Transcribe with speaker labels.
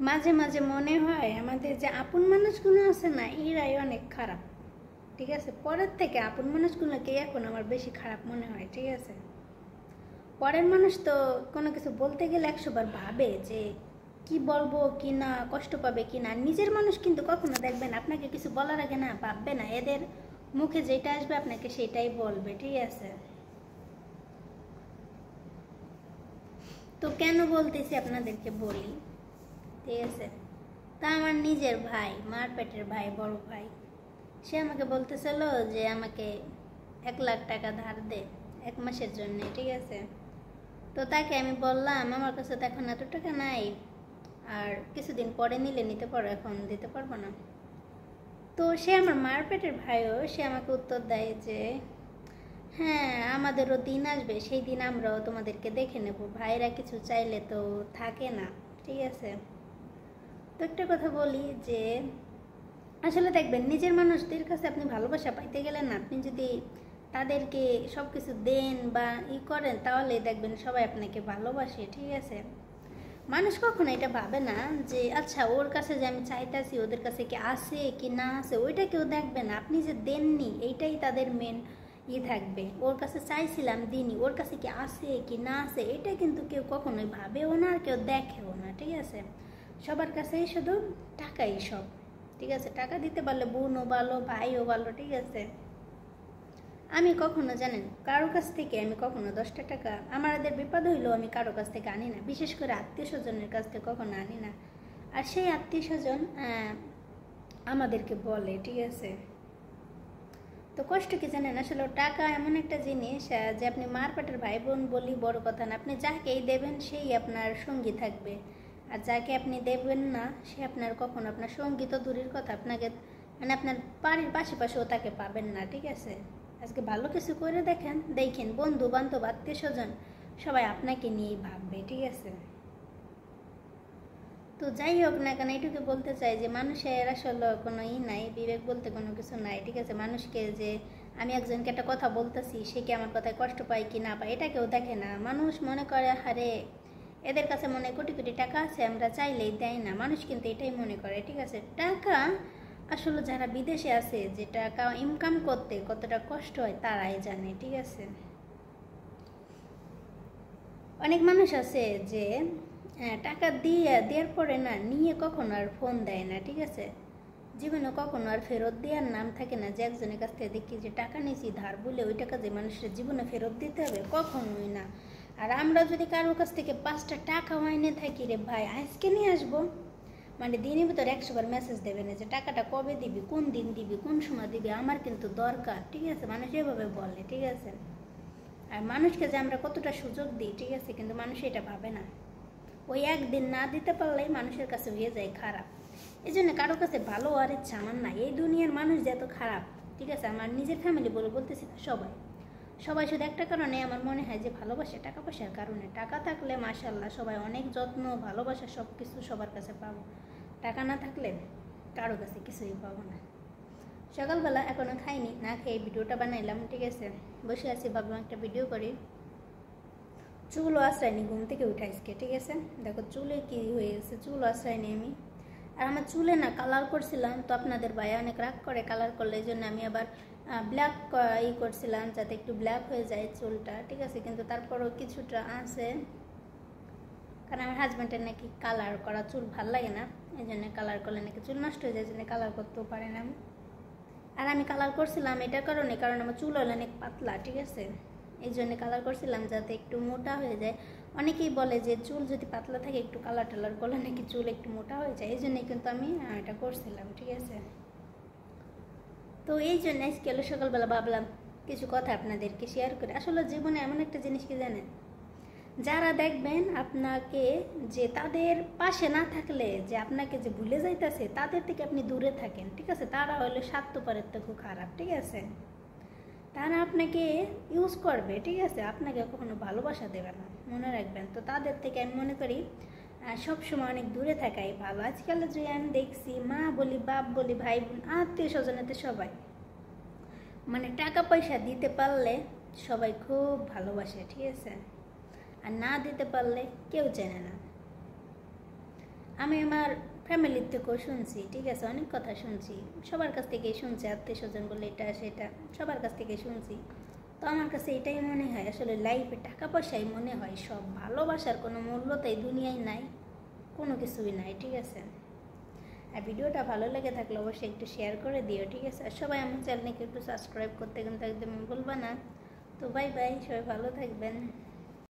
Speaker 1: মাঝে মাঝে মনে হয় আমাদের যে আপন মানুষগুলো আছে না, এরাই অনেক খারাপ। ঠিক আছে, পরের থেকে আপন মানুষগুলোকে এখন আমার বেশি খারাপ মনে হয়। ঠিক আছে, পরের মানুষ তো কোনো কিছু বলতে গেলে 100 বার ভাবে যে কি বলবো কি না, কষ্ট পাবে কি না। নিজের মানুষ কিন্তু কখনো দেখবেন আপনাকে কিছু বলার আগে না ভাববে না, এদের মুখে যেটা আসবে আপনাকে সেটাই বলবে। ঠিক আছে, তো কেন বলতেছি আপনাদেরকে বলি। ঠিক আছে, তা আমার নিজের ভাই, মার পেটের ভাই, বড় ভাই, সে আমাকে বলতেছিল যে আমাকে 1 লাখ টাকা ধার দে 1 মাসের জন্য। ঠিক আছে, তো তাকে আমি বললাম আমার কাছে তো এখন এত টাকা নাই, আর কিছুদিন পরে নিলে নিতে পারো, এখন দিতে পারবো না। তো সে আমার মার পেটের ভাইও সে আমাকে উত্তর দেয় যে হ্যাঁ, আমাদেরও দিন আসবে, সেই দিন আমরাও তোমাদেরকে দেখে নেব, ভাইরা কিছু চাইলে তো থাকে না। ঠিক আছে, তো একটা কথা বলি যে আসলে দেখবেন নিজের মানুষদের কাছে আপনি ভালোবাসা পাইতে গেলেন না, আপনি যদি তাদেরকে সব কিছু দেন বা করেন, তাহলে দেখবেন সবাই আপনাকে ভালোবাসে। ঠিক আছে, মানুষ কখনো এটা ভাবে না যে আচ্ছা ওর কাছে যে আমি চাইতেছি ওদের কাছে কি আছে কি না আছে, ওইটা কেউ দেখবে না। আপনি যে দেননি এইটাই তাদের মেন থাকবে। ওর কাছে চাইছিলাম দিনই, ওর কাছে কি আছে কি না আছে এটা কিন্তু কেউ কখনোই ভাবেও না আর কেউ দেখেও না। ঠিক আছে, সবার কাছেই শুধু টাকাই সব। ঠিক আছে, টাকা দিতে পারলে বোনও ভালো, ভাইও ভালো। ঠিক আছে, আমি কখনো জানেন কারো কাছ থেকে আমি কখনো 10টা টাকা আমাদের বিপদ হইলেও আমি কারো কাছ থেকে আনি না, বিশেষ করে আত্মীয় স্বজনের কাছ থেকে কখনো আনি না। আর সেই আত্মীয় স্বজন আমাদেরকে বলে। ঠিক আছে, তো কষ্ট কি জানেন, আসলে টাকা এমন একটা জিনিস যে আপনি মার পেটের ভাই বোন বলি বড় কথা না, আপনি যাকেই দেবেন সেই আপনার সঙ্গী থাকবে, আর যাকে আপনি দেবেন না সে আপনার কখনো আপনার সঙ্গী তো দূরের কথা, আপনাকে মানে আপনার বাড়ির পাশেও তাকে পাবেন না। ঠিক আছে, আজকে ভালো কিছু করে দেখেন বন্ধু বান্ধব আত্মীয় স্বজন সবাই আপনাকে নিয়েই ভাববে। ঠিক আছে, তো যাই হোক না কেন, এইটুকু বলতে চাই যে মানুষের আসলে কোনো নাই, বিবেক বলতে কোনো কিছু নাই। ঠিক আছে, মানুষকে যে আমি একজনকে একটা কথা বলতেছি সে কি আমার কথায় কষ্ট পায় কি না পায় এটা কেউ দেখে না। মানুষ মনে করে হারে এদের কাছে মনে কোটি কোটি টাকা আছে, আমরা চাইলেই দেয় না। মানুষ কিন্তু এটাই মনে করে। ঠিক আছে, টাকা আসলে যারা বিদেশে আছে, যে টাকা ইনকাম করতে কতটা কষ্ট হয় তারাই জানে। ঠিক আছে, অনেক মানুষ আছে যে টাকা দেওয়ার পরে না নিয়ে কখনো আর ফোন দেয় না। ঠিক আছে, জীবনে কখনো আর ফেরত দেওয়ার নাম থাকে না, যে একজনের কাছ থেকে দেখি যে টাকা নিয়েছি ধার বলে ওই টাকা যে মানুষের জীবনে ফেরত দিতে হবে, কখনোই না। আর আমরা যদি কারোর কাছ থেকে 5টা টাকা এনে থাকি, রে ভাই আজকে নিয়ে আসবো, মানে দিনের ভিতরে 100 বার মেসেজ দেবে না যে টাকাটা কবে দিবি, কোন দিন দিবি, কোন সময় দিবি, আমার কিন্তু দরকার। ঠিক আছে, মানুষ এভাবে বলে। ঠিক আছে, আর মানুষকে যে আমরা কতটা সুযোগ দিই, ঠিক আছে, কিন্তু মানুষ এটা ভাবে না। ওই একদিন না দিতে পারলেই মানুষের কাছে হয়ে যায় খারাপ। এই জন্য কারো কাছে ভালো আর ইচ্ছা আমার না। এই দুনিয়ার মানুষ যে এত খারাপ, ঠিক আছে, আমার নিজের ফ্যামিলি বলতেছি না, সবাই সবাই শুধু একটা কারণে আমার মনে হয় যে ভালোবাসে, টাকা পয়সার কারণে। টাকা থাকলে মাশাল্লাহ সবাই অনেক যত্ন ভালোবাসা সব কিছু সবার কাছে পাবো, টাকা না থাকলে কারো কাছে কিছুই পাবো না। সকালবেলা এখনো খাইনি, না খেয়ে ভিডিওটা বানাইলাম। ঠিক আছে, বসে আছি, ভাবলাম একটা ভিডিও করি। চুলও আশ্রয়নি, ঘুম থেকে উঠে আজকে। ঠিক আছে, দেখো চুলে কি হয়ে গেছে, চুলও আশ্রয়নি আমি। আর আমার চুলে না কালার করছিলাম, তো আপনাদের ভাই অনেক রাগ করে কালার করলে, এই জন্য আমি আবার ব্ল্যাক করছিলাম যাতে একটু ব্ল্যাক হয়ে যায় চুলটা। ঠিক আছে, কিন্তু তারপরও কিছুটা আছে, কারণ আমার হাজব্যান্ডের নাকি কালার করা চুল ভাল লাগে না, এই জন্য কালার করলে নাকি চুল নষ্ট হয়ে যায়, জন্য কালার করতেও পারে না। আর আমি কালার করছিলাম এটার কারণে, কারণ আমার চুল হলো অনেক পাতলা। ঠিক আছে, এই জন্য কালার করছিলাম যাতে একটু মোটা হয়ে যায়। অনেকেই বলে যে চুল যদি পাতলা থাকে একটু কালার টালার করলে নাকি চুল একটু মোটা হয়ে যায়, এই জন্যই কিন্তু আমি এটা করছিলাম। ঠিক আছে, তো এই জন্য আজকে সকালবেলা ভাবলাম কিছু কথা আপনাদেরকে শেয়ার করে। আসলে জীবনে এমন একটা জিনিস কি জানেন, যারা দেখবেন আপনাকে যে তাদের পাশে না থাকলে যে আপনাকে যে ভুলে যাইতেছে, তাদের থেকে আপনি দূরে থাকেন। ঠিক আছে, তারা হলো স্বার্থপরের থেকে খুব খারাপ। ঠিক আছে, তারা আপনাকে ইউজ করবে। ঠিক আছে, আপনাকে কখনো ভালোবাসা দেবে না, মনে রাখবেন। তো তাদের থেকে আমি মনে করি সবসময় অনেক দূরে থাকাই ভালো। আজকাল যে আমি দেখছি মা বলি, বাপ বলি, ভাই বোন, আত্মীয় স্বজনেতে সবাই মানে টাকা পয়সা দিতে পারলে সবাই খুব ভালোবাসে। ঠিক আছে, আর না দিতে পারলে কেউ চেনে না। আমি আমার ফ্যামিলির থেকেও শুনছি, ঠিক আছে, অনেক কথা শুনছি, সবার কাছ থেকেই শুনছি, আত্মীয় স্বজন বলে এটা সেটা সবার কাছ থেকে শুনছি। তো আমার কাছে এটাই মনে হয় আসলে লাইফে টাকা পয়সাই মনে হয় সব, ভালোবাসার কোনো মূল্য তাই দুনিয়ায় নাই, কোনো কিছুই নাই, ঠিক আছে। আর ভিডিওটা ভালো লেগে থাকলে অবশ্যই একটু শেয়ার করে দিও, ঠিক আছে। আর সবাই আমার চ্যানেলকে একটু সাবস্ক্রাইব করতে কিন্তু একদম ভুলবা না। তো বাই বাই, সবাই ভালো থাকবেন।